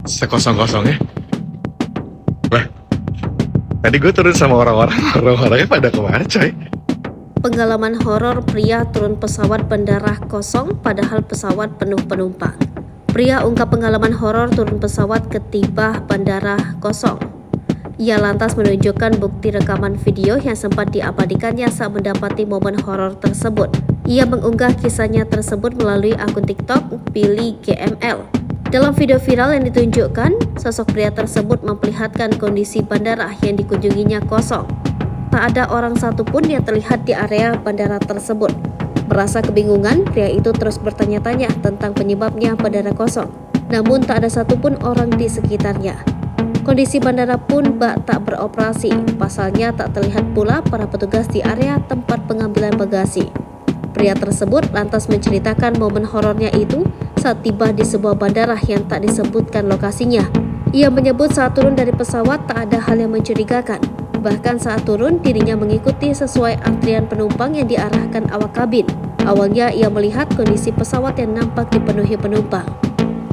sekosong-kosongnya. Lah, tadi gue turun sama orang-orangnya pada kemana coy? Pengalaman horor pria turun pesawat bandara kosong padahal pesawat penuh penumpang. Pria ungkap pengalaman horor turun pesawat ketiba bandara kosong. Ia lantas menunjukkan bukti rekaman video yang sempat diabadikannya saat mendapati momen horor tersebut. Ia mengunggah kisahnya tersebut melalui akun TikTok Pilih GML. Dalam video viral yang ditunjukkan, sosok pria tersebut memperlihatkan kondisi bandara yang dikunjunginya kosong. Tak ada orang satupun yang terlihat di area bandara tersebut. Merasa kebingungan, pria itu terus bertanya-tanya tentang penyebabnya bandara kosong. Namun tak ada satupun orang di sekitarnya. Kondisi bandara pun tak beroperasi, pasalnya tak terlihat pula para petugas di area tempat pengambilan bagasi. Pria tersebut lantas menceritakan momen horornya itu saat tiba di sebuah bandara yang tak disebutkan lokasinya. Ia menyebut saat turun dari pesawat tak ada hal yang mencurigakan. Bahkan saat turun, dirinya mengikuti sesuai antrian penumpang yang diarahkan awak kabin. Awalnya ia melihat kondisi pesawat yang nampak dipenuhi penumpang.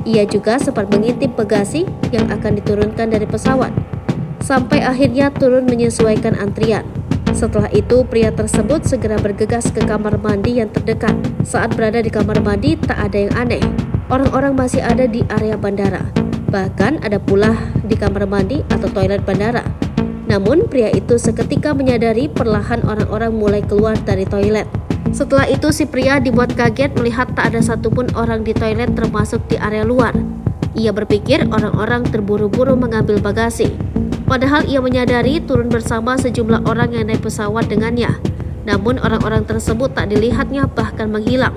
Ia juga sempat mengintip bagasi yang akan diturunkan dari pesawat. Sampai akhirnya turun menyesuaikan antrian. Setelah itu, pria tersebut segera bergegas ke kamar mandi yang terdekat. Saat berada di kamar mandi, tak ada yang aneh. Orang-orang masih ada di area bandara. Bahkan ada pula di kamar mandi atau toilet bandara. Namun pria itu seketika menyadari perlahan orang-orang mulai keluar dari toilet. Setelah itu si pria dibuat kaget melihat tak ada satupun orang di toilet termasuk di area luar. Ia berpikir orang-orang terburu-buru mengambil bagasi. Padahal ia menyadari turun bersama sejumlah orang yang naik pesawat dengannya. Namun orang-orang tersebut tak dilihatnya bahkan menghilang.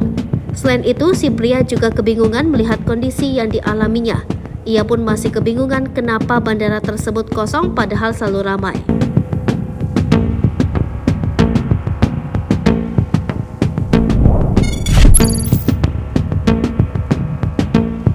Selain itu si pria juga kebingungan melihat kondisi yang dialaminya. Ia pun masih kebingungan kenapa bandara tersebut kosong padahal selalu ramai.